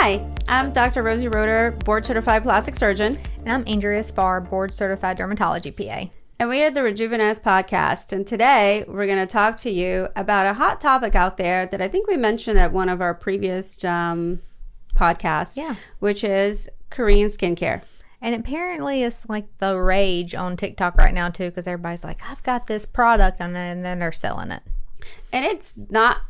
Hi, I'm Dr. Rosie Roeder, board-certified plastic surgeon. And I'm Andrea Spar, board-certified dermatology PA. And we are the Rejuvenez podcast. And today we're going to talk to you about a hot topic out there that I think we mentioned at one of our previous podcasts, which is Korean skincare. And apparently it's like the rage on TikTok right now too, because everybody's like, I've got this product, and then they're selling it. And it's not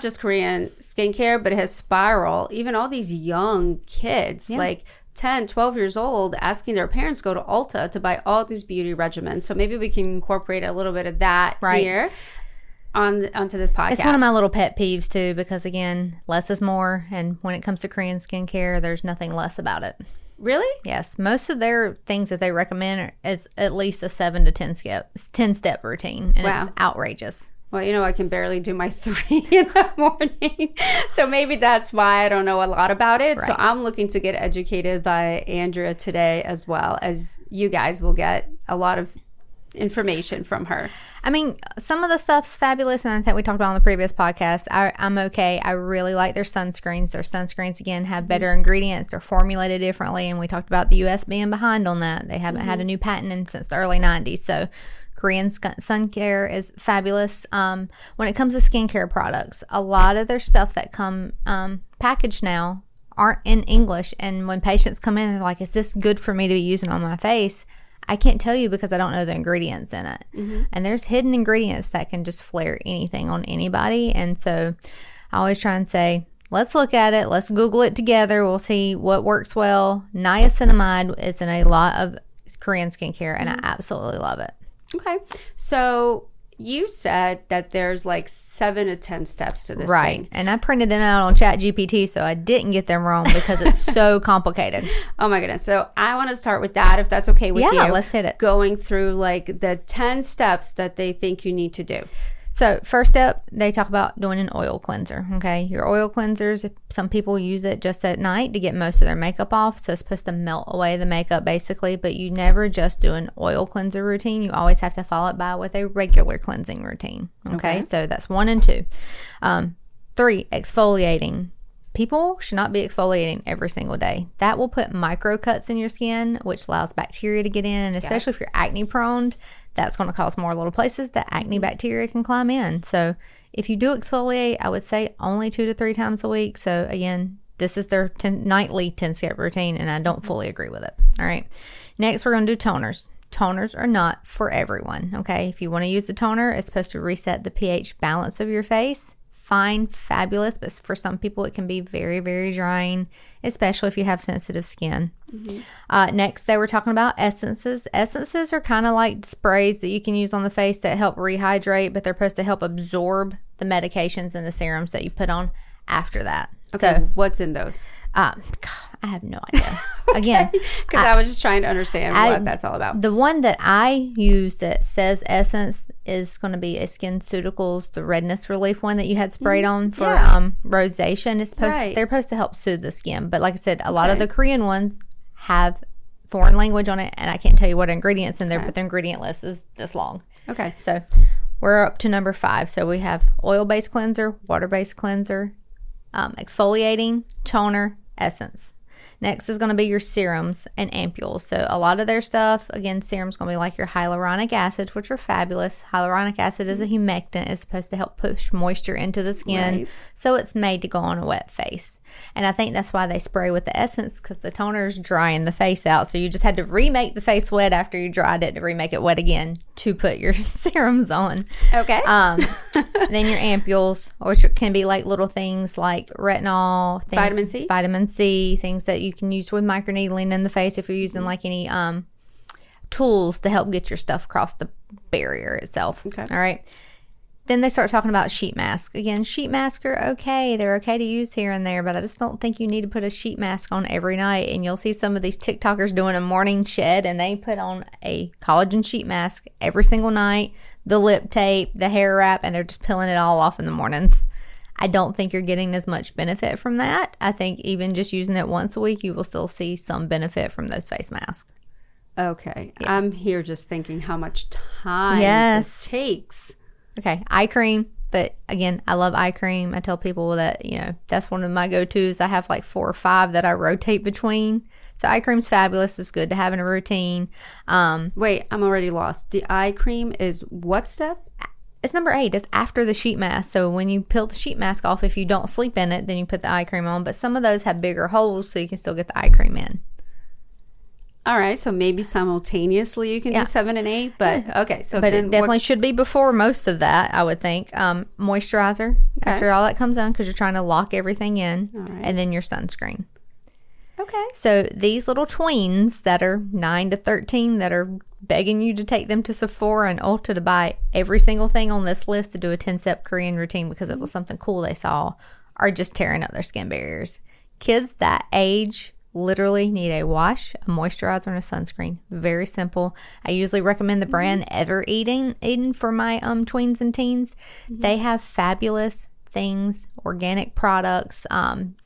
just Korean skincare, but it has Spiral. Even all these young kids, like 10, 12 years old, asking their parents to go to Ulta to buy all these beauty regimens. So maybe we can incorporate a little bit of that here onto this podcast. It's one of my little pet peeves too, because again, less is more. And when it comes to Korean skincare, there's nothing less about it. Really? Yes. Most of their things that they recommend is at least a 7 to 10 step routine. And it's outrageous. Well, I can barely do my 3 in the morning. So maybe that's why I don't know a lot about it. Right. So I'm looking to get educated by Andrea today, as well as you guys will get a lot of information from her. I mean, some of the stuff's fabulous, and I think we talked about on the previous podcast. I'm okay. I really like their sunscreens. Their sunscreens, again, have better ingredients. They're formulated differently, and we talked about the U.S. being behind on that. They haven't had a new patent since the early 90s, so Korean sun care is fabulous. When it comes to skincare products, a lot of their stuff that come packaged now aren't in English, and when patients come in, they're like, is this good for me to be using on my face? I can't tell you because I don't know the ingredients in it. And there's hidden ingredients that can just flare anything on anybody. And so I always try and say, let's look at it. Let's Google it together. We'll see what works well. Niacinamide is in a lot of Korean skincare, and I absolutely love it. Okay. So you said that there's like 7 to 10 steps to this thing. And I printed them out on ChatGPT, so I didn't get them wrong because it's so complicated. Oh my goodness. So I want to start with that, if that's okay with you. Yeah, let's hit it. Going through like the 10 steps that they think you need to do. So first step, they talk about doing an oil cleanser, okay? Your oil cleansers, some people use it just at night to get most of their makeup off. So it's supposed to melt away the makeup basically, but you never just do an oil cleanser routine. You always have to follow it by with a regular cleansing routine, okay? So that's 1 and 2. 3, exfoliating. People should not be exfoliating every single day. That will put micro cuts in your skin, which allows bacteria to get in, and especially if you're acne prone, that's going to cause more little places that acne bacteria can climb in. So if you do exfoliate, I would say only 2 to 3 times a week. So again, this is their nightly 10-step routine, and I don't fully agree with it. All right. Next, we're going to do toners. Toners are not for everyone, okay? If you want to use a toner, it's supposed to reset the pH balance of your face. Fine, fabulous, but for some people it can be very, very drying, especially if you have sensitive skin. Next, they were talking about essences. Essences are kind of like sprays that you can use on the face that help rehydrate, but they're supposed to help absorb the medications and the serums that you put on after that. Okay, so what's in those? I have no idea. Again, because I was just trying to understand what that's all about. The one that I use that says essence is going to be a SkinCeuticals, the redness relief one that you had sprayed on for rosacea. It's they're supposed to help soothe the skin. But like I said, a lot of the Korean ones have foreign language on it, and I can't tell you what ingredients in there, but the ingredient list is this long. Okay. So we're up to number 5. So we have oil-based cleanser, water-based cleanser, exfoliating, toner, essence. Next is going to be your serums and ampules. So a lot of their stuff, again, serum's going to be like your hyaluronic acid, which are fabulous. Hyaluronic acid is a humectant. It's supposed to help push moisture into the skin. So it's made to go on a wet face. And I think that's why they spray with the essence, because the toner's drying the face out. So you just had to remake the face wet after you dried it to remake it wet again to put your serums on. Okay. Then your ampules, which can be like little things like retinol, vitamin C, things that you can use with microneedling in the face if you're using like any tools to help get your stuff across the barrier itself. Okay. All right. Then they start talking about sheet masks. Again, sheet masks are okay. They're okay to use here and there, but I just don't think you need to put a sheet mask on every night. And you'll see some of these TikTokers doing a morning shed, and they put on a collagen sheet mask every single night, the lip tape, the hair wrap, and they're just peeling it all off in the mornings. I don't think you're getting as much benefit from that. I think even just using it once a week, you will still see some benefit from those face masks. Okay. Yeah. I'm here just thinking how much time this takes. Okay, eye cream, But again, I love eye cream. I tell people that, that's one of my go-tos. I have like 4 or 5 that I rotate between. So eye cream's fabulous. It's good to have in a routine. Wait, I'm already lost. The eye cream is what step? It's number 8. It's after the sheet mask. So when you peel the sheet mask off, if you don't sleep in it, then you put the eye cream on. But some of those have bigger holes, so you can still get the eye cream in. All right, so maybe simultaneously you can do 7 and 8, but okay. So but it definitely should be before most of that, I would think. Moisturizer after all that comes on, because you're trying to lock everything in, and then your sunscreen. Okay. So these little tweens that are 9 to 13 that are begging you to take them to Sephora and Ulta to buy every single thing on this list to do a 10-step Korean routine because it was something cool they saw, are just tearing up their skin barriers. Kids that age literally need a wash, a moisturizer, and a sunscreen. Very simple. I usually recommend the brand Ever Eden for my tweens and teens. They have fabulous things, organic products,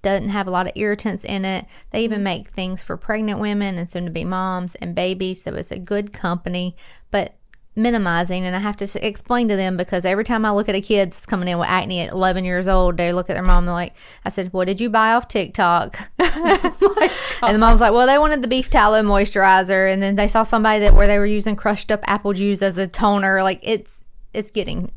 doesn't have a lot of irritants in it. They even make things for pregnant women and soon to be moms and babies, so it's a good company, but minimizing. And I have to explain to them, because every time I look at a kid that's coming in with acne at 11 years old, they look at their mom and they're like, I said, what did you buy off TikTok? And the mom's like, well, they wanted the beef tallow moisturizer, and then they saw somebody where they were using crushed up apple juice as a toner. Like, it's getting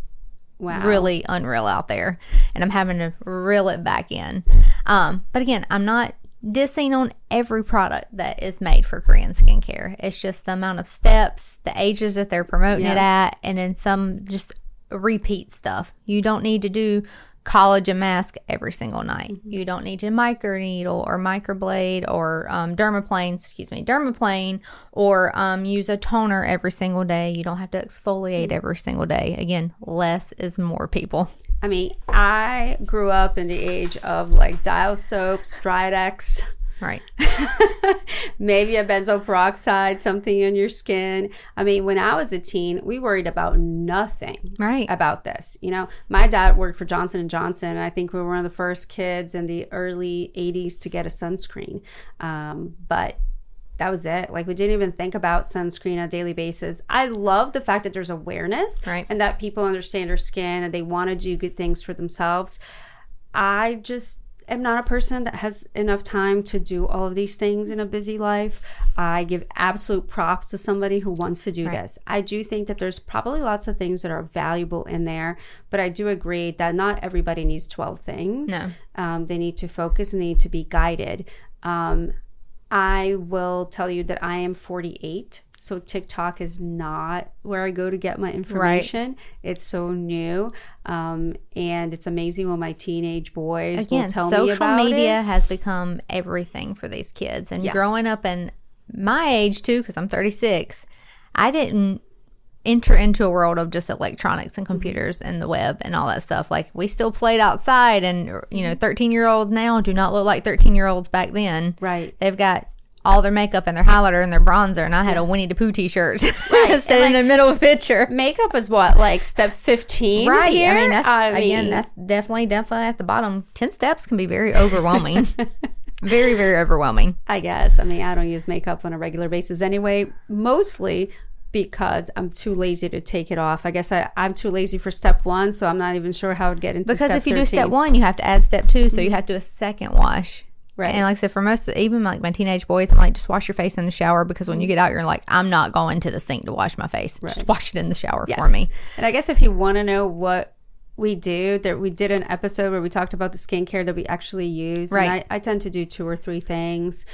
really unreal out there, and I'm having to reel it back in. But again, I'm not dissing on every product that is made for Korean skincare. It's just the amount of steps, the ages that they're promoting it at, and then some just repeat stuff. You don't need to do collagen mask every single night. You don't need to microneedle or microblade or dermaplane, or use a toner every single day. You don't have to exfoliate every single day. Again, less is more, people. I mean, I grew up in the age of like dial soap, Stridex. Right. Maybe a benzoyl peroxide, something in your skin. I mean, when I was a teen, we worried about nothing about this. My dad worked for Johnson & Johnson, and I think we were one of the first kids in the early 80s to get a sunscreen. But that was it. Like, we didn't even think about sunscreen on a daily basis. I love the fact that there's awareness and that people understand their skin and they want to do good things for themselves. I just am not a person that has enough time to do all of these things in a busy life. I give absolute props to somebody who wants to do this. I do think that there's probably lots of things that are valuable in there, but I do agree that not everybody needs 12 things. No. They need to focus and they need to be guided. I will tell you that I am 48, so TikTok is not where I go to get my information. It's so new, and it's amazing when my teenage boys will tell me about it. Social media has become everything for these kids. And growing up in my age, too, because I'm 36, I didn't enter into a world of just electronics and computers and the web and all that stuff. Like, we still played outside, and 13-year-olds now do not look like 13-year-olds back then. Right. They've got all their makeup and their highlighter and their bronzer, and I had a Winnie the Pooh t-shirt sitting in the middle of a picture. Makeup is what, like step 15 right here? I mean, that's definitely at the bottom. 10 steps can be very overwhelming. Very, very overwhelming, I guess. I mean, I don't use makeup on a regular basis anyway, mostly because I'm too lazy to take it off. I guess I'm too lazy for step 1, so I'm not even sure how I'd get into step 13. Because if you do step 1, you have to add step 2, so you have to do a second wash. Right. And like I said, for most, even like my teenage boys, I'm like, just wash your face in the shower, because when you get out, you're like, I'm not going to the sink to wash my face. Just wash it in the shower for me. And I guess if you want to know what we do, that we did an episode where we talked about the skincare that we actually use. Right. And I tend to do 2 or 3 things.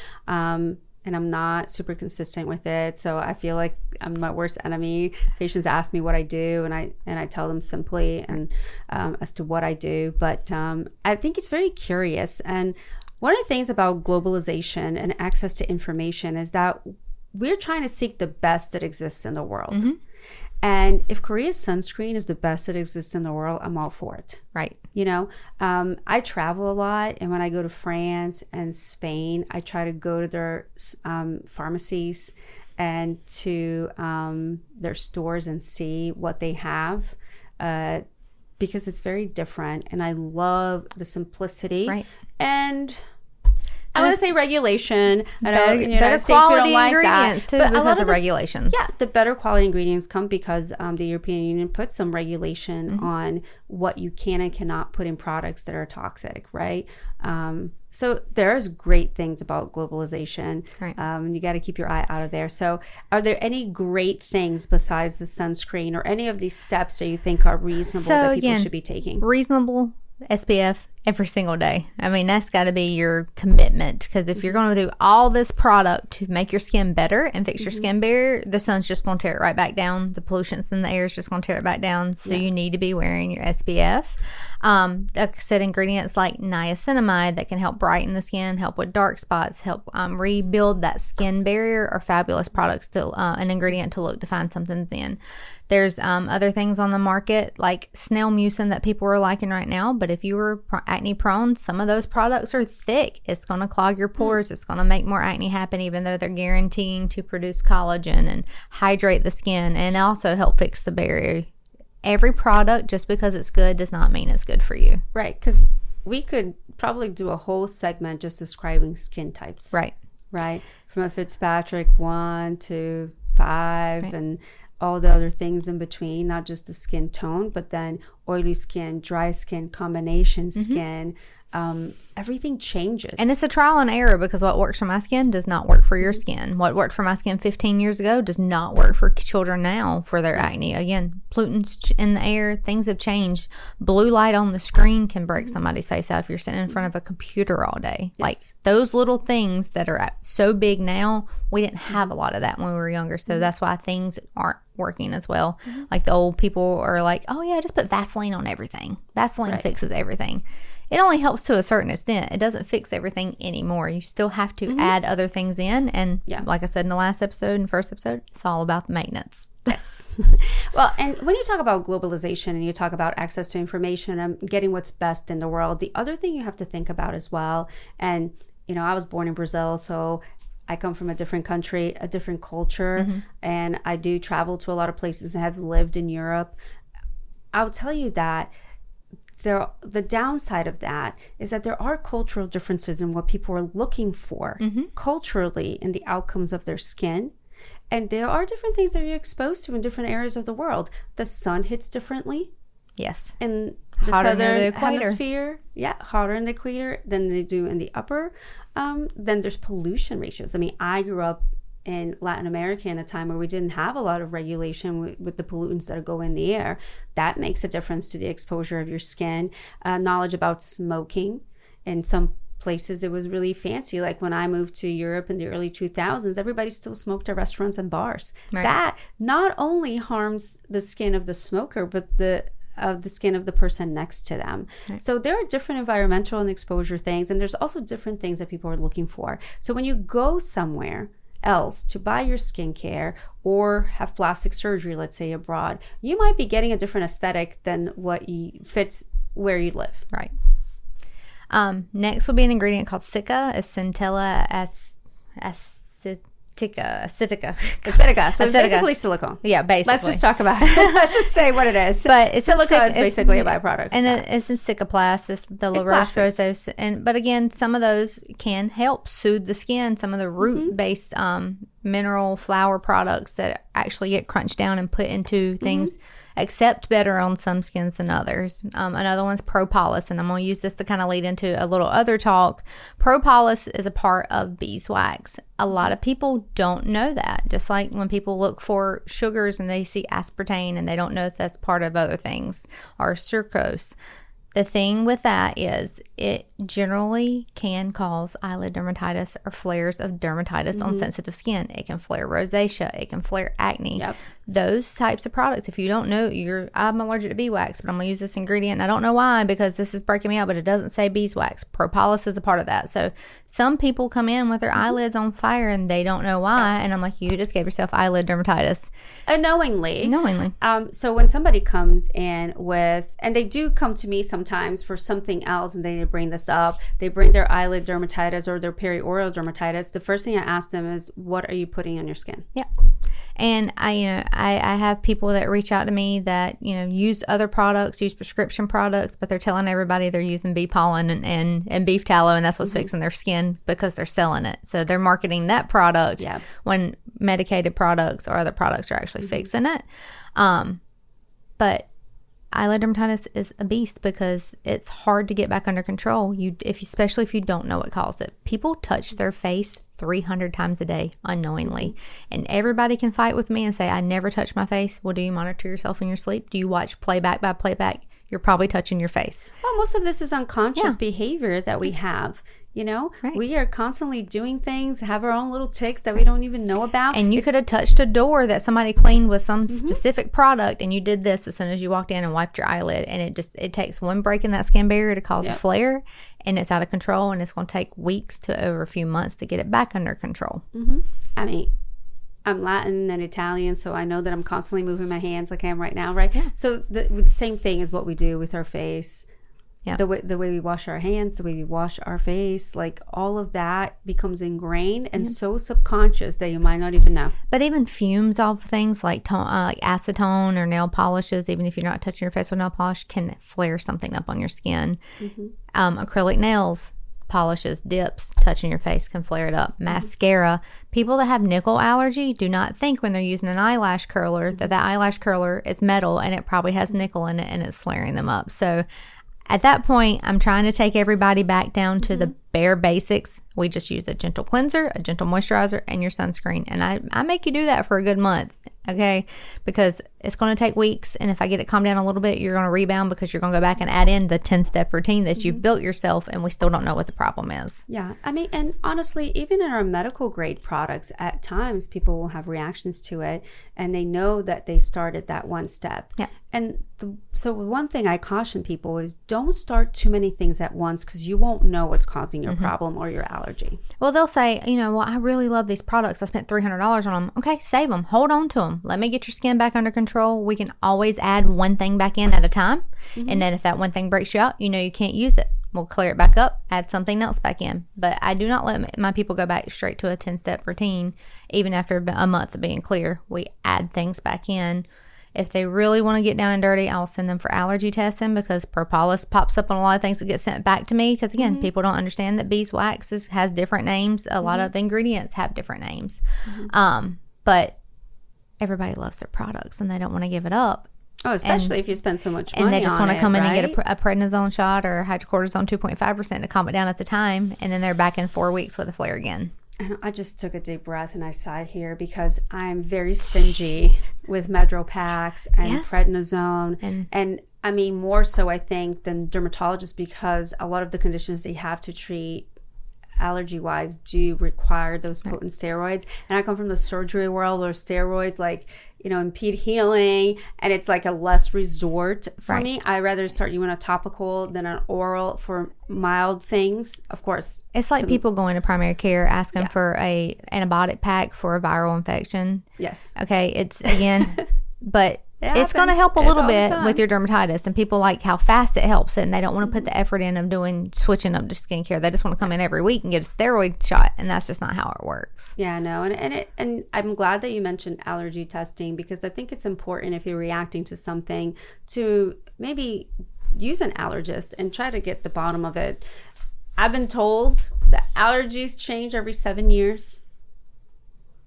And I'm not super consistent with it, so I feel like I'm my worst enemy. Patients ask me what I do, and I tell them simply and as to what I do. But I think it's very curious. And one of the things about globalization and access to information is that we're trying to seek the best that exists in the world. Mm-hmm. And if Korea's sunscreen is the best that exists in the world, I'm all for it. Right. I travel a lot, and when I go to France and Spain, I try to go to their pharmacies and to their stores and see what they have, because it's very different, and I love the simplicity. Right. And I want to say regulation. I know in the better United States we don't quality like ingredients that, too, but a because lot of regulations. Yeah, the better quality ingredients come because the European Union put some regulation on what you can and cannot put in products that are toxic, right? So there's great things about globalization. Right. You got to keep your eye out of there. So are there any great things besides the sunscreen or any of these steps that you think are reasonable that people should be taking? Reasonable SPF every single day. I mean, that's got to be your commitment, because if you're going to do all this product to make your skin better and fix your skin barrier, the sun's just going to tear it right back down. The pollution's in the air is just going to tear it back down. So you need to be wearing your SPF. Like I said, ingredients like niacinamide that can help brighten the skin, help with dark spots, help rebuild that skin barrier are fabulous products to an ingredient to look to find something's in. There's other things on the market like snail mucin that people are liking right now. But if you were acne prone, some of those products are thick. It's going to clog your pores. It's going to make more acne happen, even though they're guaranteeing to produce collagen and hydrate the skin and also help fix the barrier. Every product, just because it's good, does not mean it's good for you. Right, because we could probably do a whole segment just describing skin types. Right. From a Fitzpatrick 1 to 5 and all the other things in between, not just the skin tone, but then oily skin, dry skin, combination skin. Everything changes. And it's a trial and error, because what works for my skin does not work for your skin. What worked for my skin 15 years ago does not work for children now for their acne. Again, pollutants in the air, things have changed. Blue light on the screen can break somebody's face out if you're sitting in front of a computer all day. Like those little things that are so big now, we didn't have a lot of that when we were younger. So that's why things aren't working as well. Like the old people are like, oh yeah, just put Vaseline on everything. Vaseline fixes everything. It only helps to a certain extent. It doesn't fix everything anymore. You still have to add other things in. And like I said in the last episode and first episode, it's all about the maintenance. Yes. Well, and when you talk about globalization and you talk about access to information and getting what's best in the world, the other thing you have to think about as well, and you know, I was born in Brazil, so I come from a different country, a different culture, and I do travel to a lot of places and have lived in Europe. I'll tell you that the downside of that is that there are cultural differences in what people are looking for culturally in the outcomes of their skin. And there are different things that you're exposed to in different areas of the world. The sun hits differently. Yes. In the southern hemisphere. Yeah, hotter in the equator than they do in the upper. Then there's pollution ratios. I mean, I grew up in Latin America in a time where we didn't have a lot of regulation with the pollutants that go in the air. That makes a difference to the exposure of your skin. Knowledge about smoking. In some places it was really fancy. Like when I moved to Europe in the early 2000s, everybody still smoked at restaurants and bars. That not only harms the skin of the smoker, but the skin of the person next to them. So there are different environmental and exposure things, and there's also different things that people are looking for. So when you go somewhere else to buy your skincare or have plastic surgery, let's say abroad, you might be getting a different aesthetic than what fits where you live. Right. Next will be an ingredient called Cica, Centella acetica. So it's basically silicone. Yeah, basically. Let's just talk about it. Let's just say what it is. But silica is basically a byproduct. And it's in Cicaplast. It's the La Roche-Posay. But again, some of those can help soothe the skin. Some of the root-based mineral flower products that actually get crunched down and put into things accept better on some skins than others. Another one's propolis, and I'm going to use this to kind of lead into a little other talk. Propolis is a part of beeswax. A lot of people don't know that. Just like when people look for sugars and they see aspartame and they don't know if that's part of other things, or sucrose. The thing with that is it generally can cause eyelid dermatitis or flares of dermatitis on sensitive skin. It can flare rosacea. It can flare acne. Those types of products, if you don't know, I'm allergic to beeswax, but I'm going to use this ingredient. And I don't know why, because this is breaking me out, but it doesn't say beeswax. Propolis is a part of that. So some people come in with their eyelids on fire and they don't know why. And I'm like, you just gave yourself eyelid dermatitis. Knowingly. So when somebody comes in with, and they do come to me sometimes for something else and they bring this up, they bring their eyelid dermatitis or their perioral dermatitis, the first thing I ask them is, what are you putting on your skin? And I have people that reach out to me that, use other products, use prescription products, but they're telling everybody they're using bee pollen and beef tallow, and that's what's fixing their skin because they're selling it. So they're marketing that product when medicated products or other products are actually fixing it. But eyelid dermatitis is a beast because it's hard to get back under control. Especially if you don't know what caused it. People touch their face 300 times a day unknowingly, and everybody can fight with me and say, I never touch my face. Well, do you monitor yourself in your sleep? Do you watch playback by playback? You're probably touching your face. Well, most of this is unconscious behavior that we have. Right. We are constantly doing ththings, have our own little tics that we don't even know about. And you could have touched a door that somebody cleaned with some specific product, and you did this as soon as you walked in and wiped your eyelid. And it takes one break in that skin barrier to cause a flare, and it's out of control, and it's going to take weeks to over a few months to get it back under control. I mean, I'm Latin and Italian, so I know that I'm constantly moving my hands like I am right now, right? Yeah. So the same thing is what we do with our face. Yeah. The way we wash our hands, the way we wash our face, like all of that becomes ingrained and so subconscious that you might not even know. But even fumes of things like acetone or nail polishes, even if you're not touching your face with nail polish, can flare something up on your skin. Acrylic nails, polishes, dips, touching your face can flare it up. Mascara. People that have nickel allergy do not think when they're using an eyelash curler that eyelash curler is metal and it probably has nickel in it and it's flaring them up. So at that point, I'm trying to take everybody back down to the bare basics. We just use a gentle cleanser, a gentle moisturizer, and your sunscreen. And I make you do that for a good month, okay? Because it's going to take weeks. And if I get it calmed down a little bit, you're going to rebound because you're going to go back and add in the 10-step routine that you've built yourself, and we still don't know what the problem is. Yeah. I mean, and honestly, even in our medical grade products, at times people will have reactions to it, and they know that they started that one step. Yeah. And so one thing I caution people is don't start too many things at once because you won't know what's causing your problem or your allergy. Well, they'll say, well, I really love these products. I spent $300 on them. Okay, save them. Hold on to them. Let me get your skin back under control. We can always add one thing back in at a time. And then if that one thing breaks you out, you can't use it. We'll clear it back up, add something else back in. But I do not let my people go back straight to a 10-step routine. Even after a month of being clear, we add things back in. If they really want to get down and dirty, I'll send them for allergy testing because propolis pops up on a lot of things that get sent back to me. Because, again, people don't understand that beeswax has different names. A lot of ingredients have different names. But everybody loves their products and they don't want to give it up. Oh, especially if you spend so much money on it. And they just want to come in and get a a prednisone shot or hydrocortisone 2.5% to calm it down at the time. And then they're back in 4 weeks with a flare again. And I just took a deep breath and I sighed here because I'm very stingy with Medro packs and prednisone. And I mean, more so, I think, than dermatologists because a lot of the conditions they have to treat allergy-wise do require those potent steroids. And I come from the surgery world where steroids, impede healing, and it's like a less resort for me. I rather start you on a topical than an oral for mild things. Of course, it's like people going to primary care asking for a antibiotic pack for a viral infection. Yes. Okay. It's again, but it's going to help a little bit with your dermatitis, and people like how fast it helps it, and they don't want to put the effort in of switching up to skincare. They just want to come in every week and get a steroid shot, and that's just not how it works. Yeah, no, and I'm glad that you mentioned allergy testing because I think it's important if you're reacting to something to maybe use an allergist and try to get the bottom of it. I've been told that allergies change every 7 years.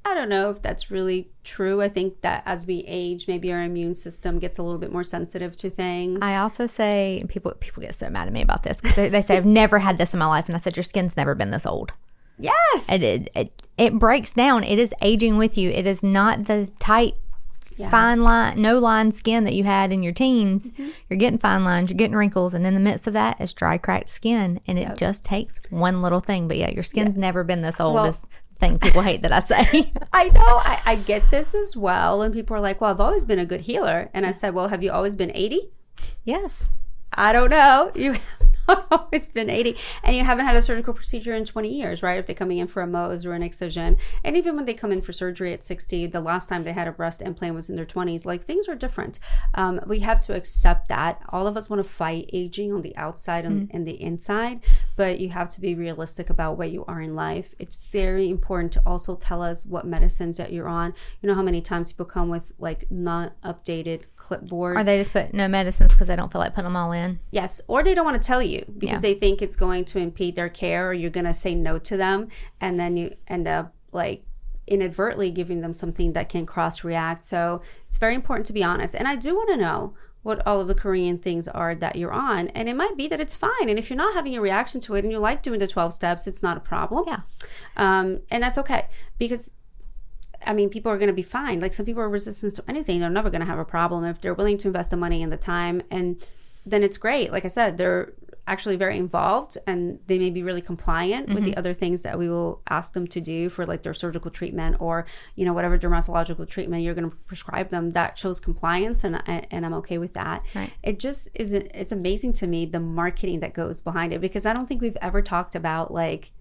I don't know if that's really true. I think that as we age, maybe our immune system gets a little bit more sensitive to things. I also say, people get so mad at me about this because they say, I've never had this in my life. And I said, your skin's never been this old. Yes. It breaks down. It is aging with you. It is not the tight, fine line, no line skin that you had in your teens. You're getting fine lines. You're getting wrinkles. And in the midst of that is dry, cracked skin. And it just takes one little thing. But your skin's never been this old. This thing people hate that I say. I know. I get this as well. And people are like, well, I've always been a good healer. And I said, well, have you always been 80? Yes. I don't know. You have always been 80, and you haven't had a surgical procedure in 20 years, right? If they're coming in for a Mohs or an excision, and even when they come in for surgery at 60, the last time they had a breast implant was in their 20s. Like, things are different. We have to accept that. All of us want to fight aging on the outside and the inside, but you have to be realistic about where you are in life. It's very important to also tell us what medicines that you're on. You know how many times people come with like not updated clipboards, or they just put no medicines because they don't feel like putting them all in. Yes, or they don't want to tell you because they think it's going to impede their care, or you're going to say no to them, and then you end up like inadvertently giving them something that can cross react. So it's very important to be honest. And I do want to know what all of the Korean things are that you're on, and it might be that it's fine, and if you're not having a reaction to it and you like doing the 12 steps, it's not a problem. And that's okay, because I mean, people are going to be fine. Like, some people are resistant to anything. They're never going to have a problem if they're willing to invest the money and the time. And then it's great. Like I said, they're actually very involved, and they may be really compliant with the other things that we will ask them to do for like their surgical treatment, or, you know, whatever dermatological treatment you're going to prescribe them that shows compliance. And I'm okay with that. Right. It just isn't, it's amazing to me, the marketing that goes behind it, because I don't think we've ever talked about like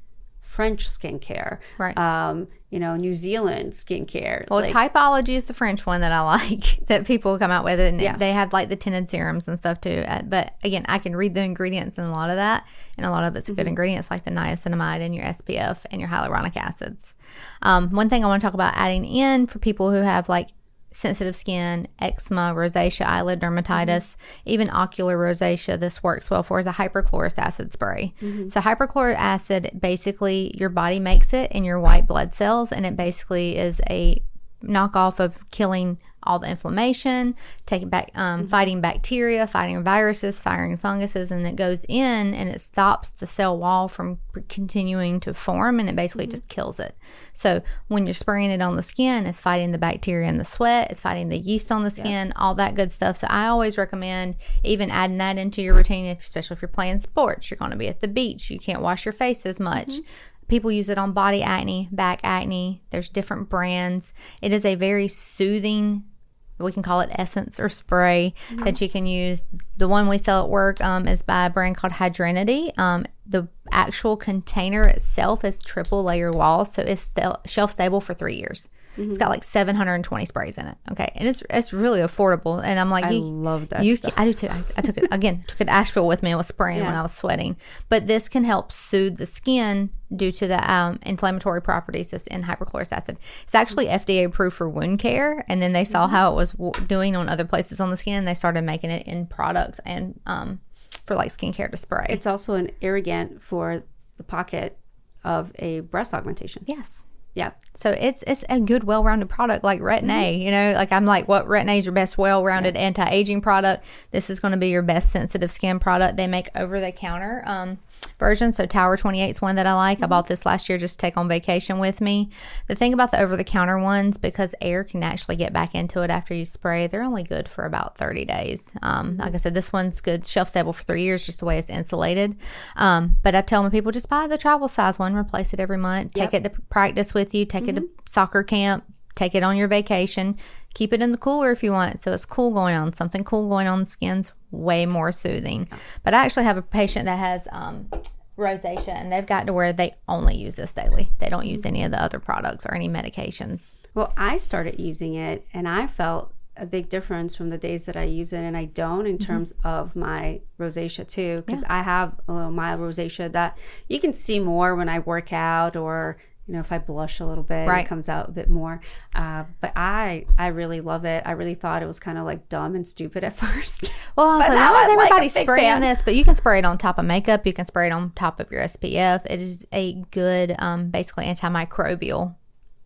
French skincare, right? You know, New Zealand skincare. Well, like, Typology is the French one that I like that people come out with, and they have like the tinted serums and stuff too. But again, I can read the ingredients and a lot of that, and a lot of it's good ingredients like the niacinamide and your SPF and your hyaluronic acids. One thing I want to talk about adding in for people who have like sensitive skin, eczema, rosacea, eyelid dermatitis, even ocular rosacea, this works well for, is a hypochlorous acid spray. So hypochlorous acid, basically your body makes it in your white blood cells, and it basically is a knockoff of killing all the inflammation, taking back, fighting bacteria, fighting viruses, fighting funguses, and it goes in and it stops the cell wall from continuing to form, and it basically just kills it. So when you're spraying it on the skin, it's fighting the bacteria in the sweat, it's fighting the yeast on the skin, all that good stuff. So I always recommend even adding that into your routine, especially if you're playing sports, you're going to be at the beach, you can't wash your face as much. People use it on body acne, back acne. There's different brands. It is a very soothing, we can call it essence or spray, that you can use. The one we sell at work is by a brand called Hydrinity. The actual container itself is triple layer walls, so it's shelf stable for 3 years. It's got like 720 sprays in it. Okay. And it's really affordable. And I'm like, I love that stuff. I do too. I took it to Asheville with me and was spraying when I was sweating. But this can help soothe the skin due to the inflammatory properties that's in hypochlorous acid. It's actually FDA approved for wound care. And then they saw how it was doing on other places on the skin. They started making it in products and for like skincare to spray. It's also an irrigant for the pocket of a breast augmentation. Yes. Yeah. So it's a good, well-rounded product like Retin-A. You know, like I'm like, what, Retin-A is your best well-rounded anti-aging product. This is going to be your best sensitive skin product. They make over-the-counter version. So Tower 28 is one that I like. I bought this last year just to take on vacation with me. The thing about the over-the-counter ones, because air can actually get back into it after you spray, they're only good for about 30 days. Like I said, this one's good, shelf stable for 3 years, just the way it's insulated. But I tell my people, just buy the travel size one, replace it every month, take it to practice with you, take it to soccer camp, take it on your vacation, keep it in the cooler if you want. So it's cool going on. Something cool going on the skin's way more soothing. But I actually have a patient that has rosacea, and they've got to where they only use this daily. They don't use any of the other products or any medications. Well, I started using it, and I felt a big difference from the days that I use it and I don't, in terms of my rosacea too, because I have a little mild rosacea that you can see more when I work out, or you know, if I blush a little bit, it comes out a bit more. But I really love it. I really thought it was kind of like dumb and stupid at first. Well, so now is everybody spraying this? But you can spray it on top of makeup. You can spray it on top of your SPF. It is a good, basically antimicrobial.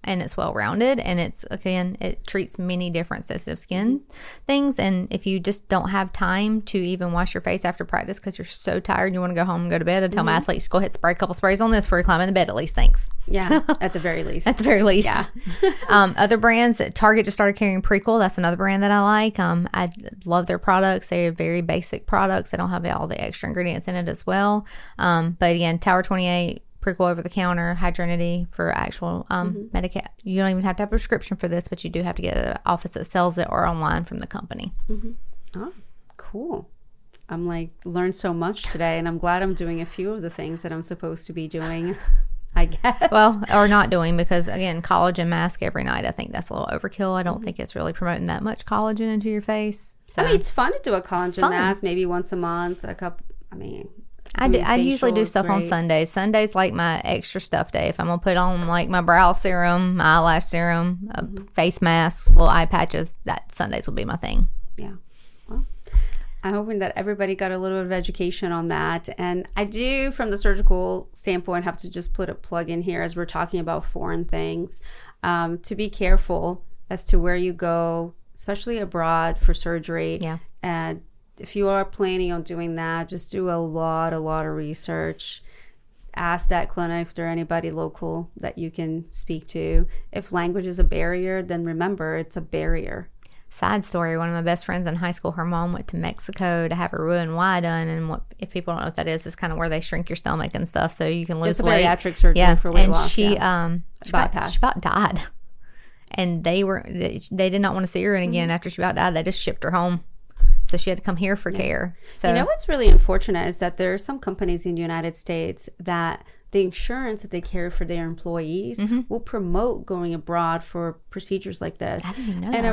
And it's well-rounded, and it's, again, it treats many different sensitive skin things. And if you just don't have time to even wash your face after practice because you're so tired and you want to go home and go to bed, I tell my athletes, go ahead, spray a couple sprays on this before you climb in the bed at least. Thanks. Yeah, at the very least. At the very least. Yeah. Other brands, Target just started carrying Prequel. That's another brand that I like. I love their products. They're very basic products. They don't have all the extra ingredients in it as well. But again, Tower 28, Prequel over the counter, Hydrinity for actual Medicaid. You don't even have to have a prescription for this, but you do have to get an office that sells it or online from the company. Oh, cool. I'm like, learned so much today, and I'm glad I'm doing a few of the things that I'm supposed to be doing, I guess. Well, or not doing, because again, collagen mask every night, I think that's a little overkill. I don't think it's really promoting that much collagen into your face. So I mean, it's fun to do a collagen mask maybe once a month, I usually do stuff on Sundays. Sunday's like my extra stuff day. If I'm going to put on like my brow serum, my eyelash serum, face masks, little eye patches, that Sundays will be my thing. Yeah. Well, I'm hoping that everybody got a little bit of education on that. And I do, from the surgical standpoint, have to just put a plug in here as we're talking about foreign things, to be careful as to where you go, especially abroad for surgery. Yeah. And if you are planning on doing that, just do a lot of research. Ask that clinic if there's anybody local that you can speak to. If language is a barrier, then remember it's a barrier. Side story, one of my best friends in high school, her mom went to Mexico to have her Roux-en-Y done, and what, if people don't know what that is kind of where they shrink your stomach and stuff so you can lose weight. It's a bariatric surgery for weight loss. She bypass. She about died. And they did not want to see her again after she about died. They just shipped her home. So she had to come here for care. So you know what's really unfortunate is that there are some companies in the United States that the insurance that they carry for their employees will promote going abroad for procedures like this. I didn't even know and that.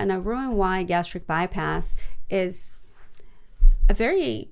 And a Roux-en-Y gastric bypass is a very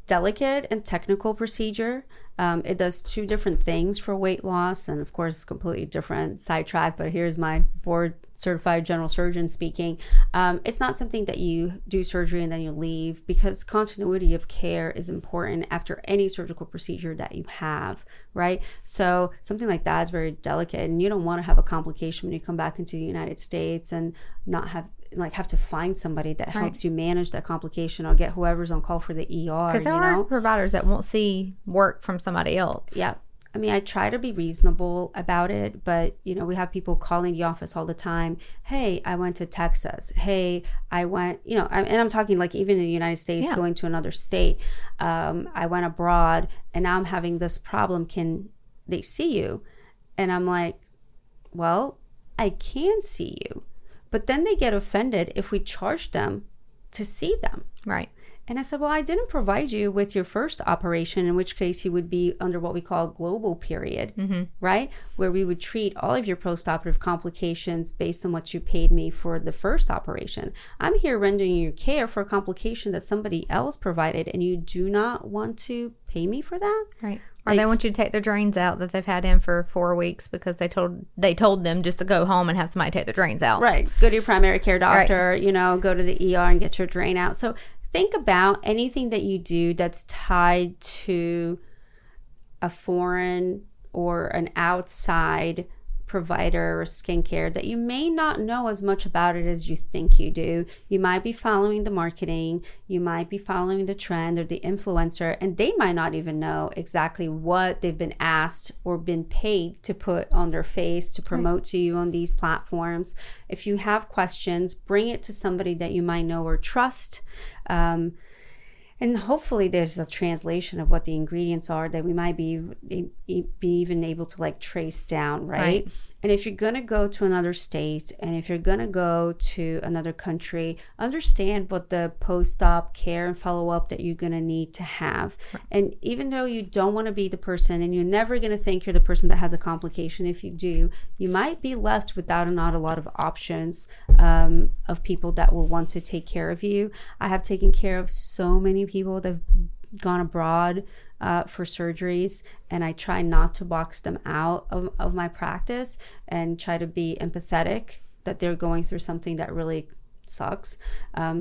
delicate and technical procedure. It does two different things for weight loss, and of course, completely different sidetrack. But here's my board certified general surgeon speaking. It's not something that you do surgery and then you leave, because continuity of care is important after any surgical procedure that you have, right? So something like that is very delicate, and you don't want to have a complication when you come back into the United States and not have to find somebody that helps you manage that complication, or get whoever's on call for the ER. Because there are providers that won't see work from somebody else. Yeah. I mean, I try to be reasonable about it, but, we have people calling the office all the time. Hey, I went to Texas. Hey, I went, and I'm talking like even in the United States, going to another state. I went abroad and now I'm having this problem. Can they see you? And I'm like, well, I can see you. But then they get offended if we charge them to see them. Right. And I said, well, I didn't provide you with your first operation, in which case you would be under what we call a global period, right? Where we would treat all of your postoperative complications based on what you paid me for the first operation. I'm here rendering you care for a complication that somebody else provided, and you do not want to pay me for that? Right. Or they want you to take their drains out that they've had in for 4 weeks because they told them just to go home and have somebody take their drains out. Right. Go to your primary care doctor, go to the ER and get your drain out. So think about anything that you do that's tied to a foreign or an outside provider or skincare that you may not know as much about it as you think you do. You might be following the marketing, you might be following the trend or the influencer, and they might not even know exactly what they've been asked or been paid to put on their face to promote to you on these platforms. If you have questions, bring it to somebody that you might know or trust. And hopefully there's a translation of what the ingredients are that we might be even able to trace down, right? And if you're going to go to another state and if you're going to go to another country, understand what the post-op care and follow-up that you're going to need to have. Right. And even though you don't want to be the person, and you're never going to think you're the person that has a complication, if you do, you might be left without not a lot of options of people that will want to take care of you. I have taken care of so many people that have gone abroad for surgeries, and I try not to box them out of my practice and try to be empathetic that they're going through something that really sucks.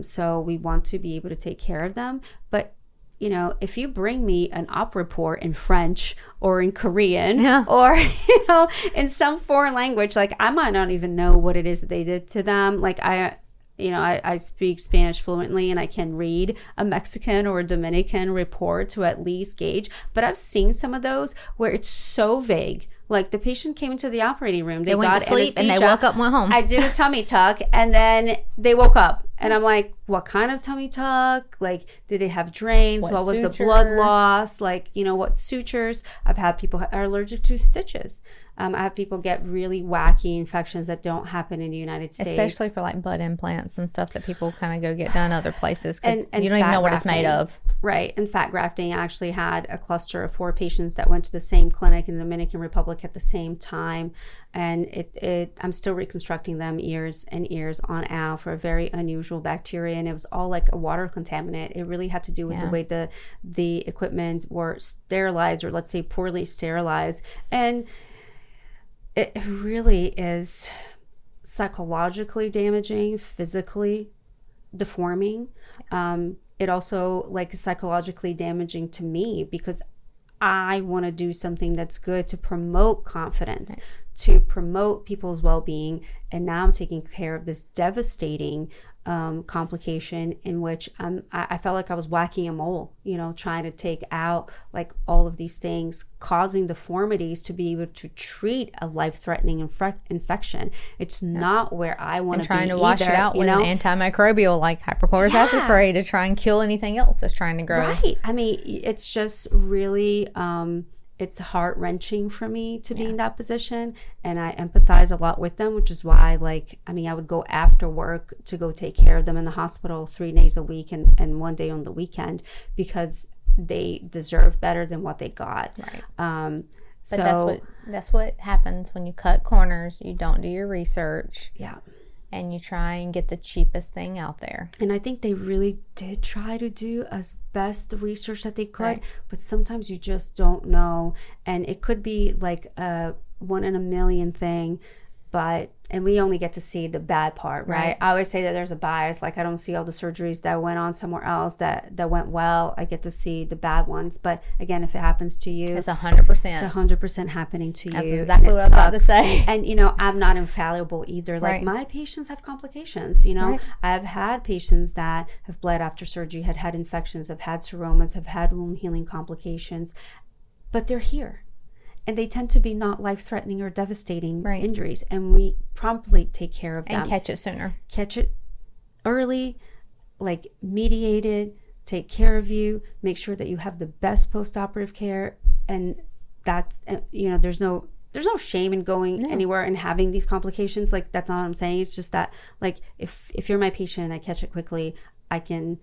So we want to be able to take care of them. But if you bring me an op report in French or in Korean or, in some foreign language, I might not even know what it is that they did to them. I speak Spanish fluently and I can read a Mexican or a Dominican report to at least gauge. But I've seen some of those where it's so vague. Like the patient came into the operating room. They went got to sleep anesthesia, and they woke up and went home. I did a tummy tuck and then they woke up. And I'm like, what kind of tummy tuck? Like, did they have drains? What was the suture? blood loss? Like, what sutures? I've had people are allergic to stitches. I have people get really wacky infections that don't happen in the United States. Especially for like butt implants and stuff that people kind of go get done other places because and you don't even know what it's grafting. made of. Right. And fat grafting, I actually had a cluster of 4 patients that went to the same clinic in the Dominican Republic at the same time. And I'm still reconstructing them ears and ears on out for a very unusual bacteria. And it was all like a water contaminant. It really had to do with the way the equipment were sterilized, or let's say poorly sterilized. And it really is psychologically damaging, physically deforming. It also like psychologically damaging to me because I want to do something that's good to promote confidence, to promote people's well-being. And now I'm taking care of this devastating complication in which I felt like I was whacking a mole, trying to take out like all of these things, causing deformities to be able to treat a life-threatening infection. It's not where I want to be. And trying to wash it out with an antimicrobial like hypochlorous acid spray to try and kill anything else that's trying to grow. Right. I mean, it's just really it's heart-wrenching for me to be in that position, and I empathize a lot with them, which is why I would go after work to go take care of them in the hospital 3 days a week and 1 day on the weekend, because they deserve better than what they got. Right. But that's what happens when you cut corners. You don't do your research. Yeah. And you try and get the cheapest thing out there. And I think they really did try to do as best the research that they could, but sometimes you just don't know. And it could be like a 1 in a million thing, and we only get to see the bad part, right? I always say that there's a bias. Like, I don't see all the surgeries that went on somewhere else that went well. I get to see the bad ones. But again, if it happens to you, it's 100%. It's 100% happening to you. That's exactly what I was about to say. And, I'm not infallible either. Like, my patients have complications, I've had patients that have bled after surgery, had infections, have had seromas, have had wound healing complications, but they're here. And they tend to be not life-threatening or devastating injuries. And we promptly take care of them. And catch it sooner. Catch it early, like mediated, take care of you, make sure that you have the best post-operative care. And that's, there's no shame in going anywhere and having these complications. Like, that's not what I'm saying. It's just that, like, if you're my patient and I catch it quickly, I can,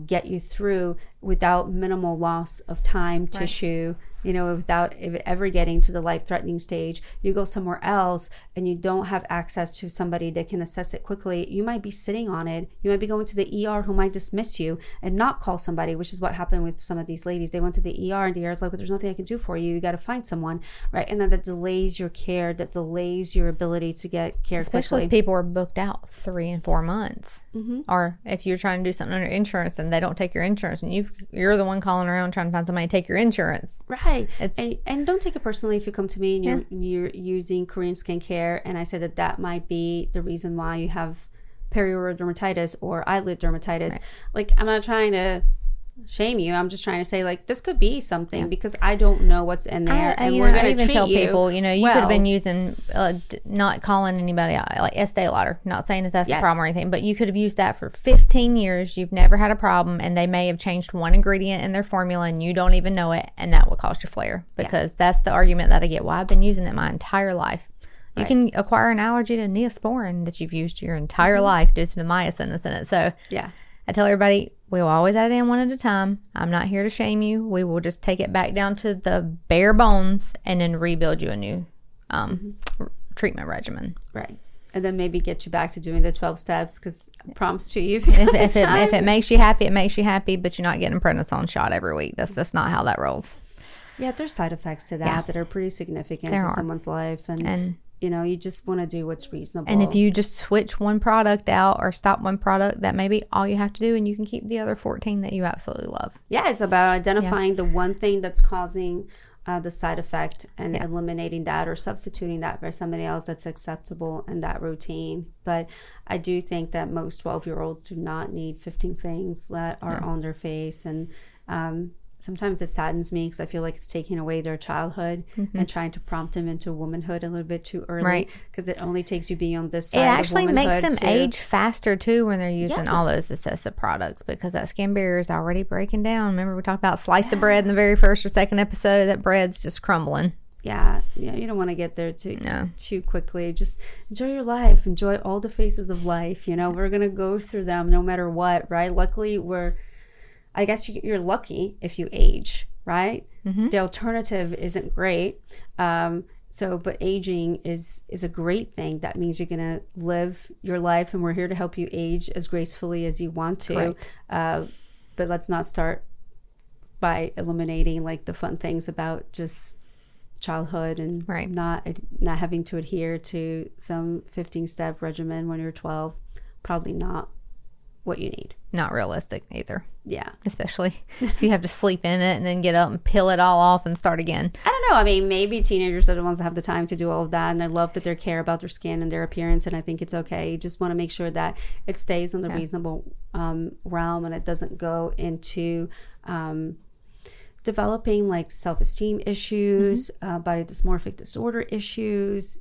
get you through without minimal loss of time, tissue, without it ever getting to the life-threatening stage. You go somewhere else and you don't have access to somebody that can assess it quickly. You might be sitting on it. You might be going to the ER, who might dismiss you and not call somebody, which is what happened with some of these ladies. They went to the ER and the ER is like, but there's nothing I can do for you. You got to find someone, right? And then that delays your care, that delays your ability to get care Especially quickly. if people are booked out 3 and 4 months. Mm-hmm. Or if you're trying to do something under insurance and they don't take your insurance, and you're the one calling around trying to find somebody to take your insurance. Right. And don't take it personally if you come to me and you're using Korean skincare and I say that might be the reason why you have perioral dermatitis or eyelid dermatitis. Right. Like, I'm not trying to shame you. I'm just trying to say, like, this could be something because I don't know what's in there. And we're going to treat tell you people, you could have been using, not calling anybody out, like Estee Lauder. Not saying that that's the problem or anything, but you could have used that for 15 years. You've never had a problem, and they may have changed one ingredient in their formula, and you don't even know it, and that will cause you flare. Because that's the argument that I get. Well, I've been using it my entire life. You can acquire an allergy to Neosporin that you've used your entire life due to the niacin that's in it. So I tell everybody, we will always add it in one at a time. I'm not here to shame you. We will just take it back down to the bare bones and then rebuild you a new treatment regimen. Right. And then maybe get you back to doing the 12 steps, because prompts to you. If it makes you happy, it makes you happy, but you're not getting a prednisone shot every week. That's just not how that rolls. Yeah, there's side effects to that that are pretty significant to someone's life. And you just want to do what's reasonable. And if you just switch one product out or stop one product, that may be all you have to do, and you can keep the other 14 that you absolutely love. Yeah, it's about identifying the one thing that's causing the side effect and eliminating that or substituting that by somebody else that's acceptable in that routine. But I do think that most 12-year-olds do not need 15 things that are on their face. And sometimes it saddens me because I feel like it's taking away their childhood and trying to prompt them into womanhood a little bit too early, because it only takes you beyond this side. It actually of makes them to, age faster too when they're using all those excessive products, because that skin barrier is already breaking down. Remember we talked about slice of bread in the very first or second episode? That bread's just crumbling. Yeah, you don't want to get there too quickly. Just enjoy your life. Enjoy all the phases of life. You know, we're going to go through them no matter what, right? Luckily, I guess you're lucky if you age, right? The alternative isn't great. But aging is a great thing. That means you're going to live your life, and we're here to help you age as gracefully as you want to. But let's not start by eliminating like the fun things about just childhood and not having to adhere to some 15-step regimen when you're 12. Probably not what you need. Not realistic either. Yeah. Especially if you have to sleep in it and then get up and peel it all off and start again. I don't know. I mean, maybe teenagers are the ones that have the time to do all of that, and I love that they care about their skin and their appearance, and I think it's okay. You just want to make sure that it stays in the reasonable realm, and it doesn't go into developing like self-esteem issues, body dysmorphic disorder issues,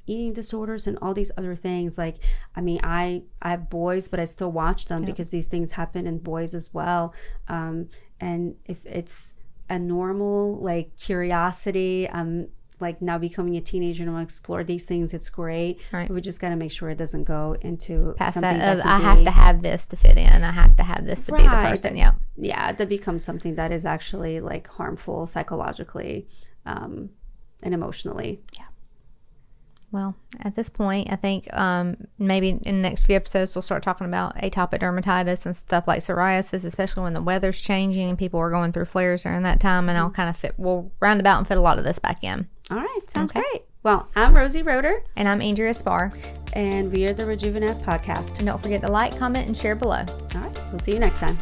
eating disorders and all these other things. Like, I have boys, but I still watch them because these things happen in boys as well. And if it's a normal like curiosity, like now becoming a teenager and want to explore these things, it's great. We just got to make sure it doesn't go into past something that I have to have this to fit in. I have to have this to be the person. That becomes something that is actually like harmful psychologically and emotionally. Well, at this point, I think maybe in the next few episodes we'll start talking about atopic dermatitis and stuff like psoriasis, especially when the weather's changing and people are going through flares during that time. And I'll kind of we'll round about and fit a lot of this back in. All right. Sounds great. Well, I'm Rosie Roeder. And I'm Andrea Spar. And we are the Rejuvenaz Podcast. And don't forget to like, comment, and share below. All right. We'll see you next time.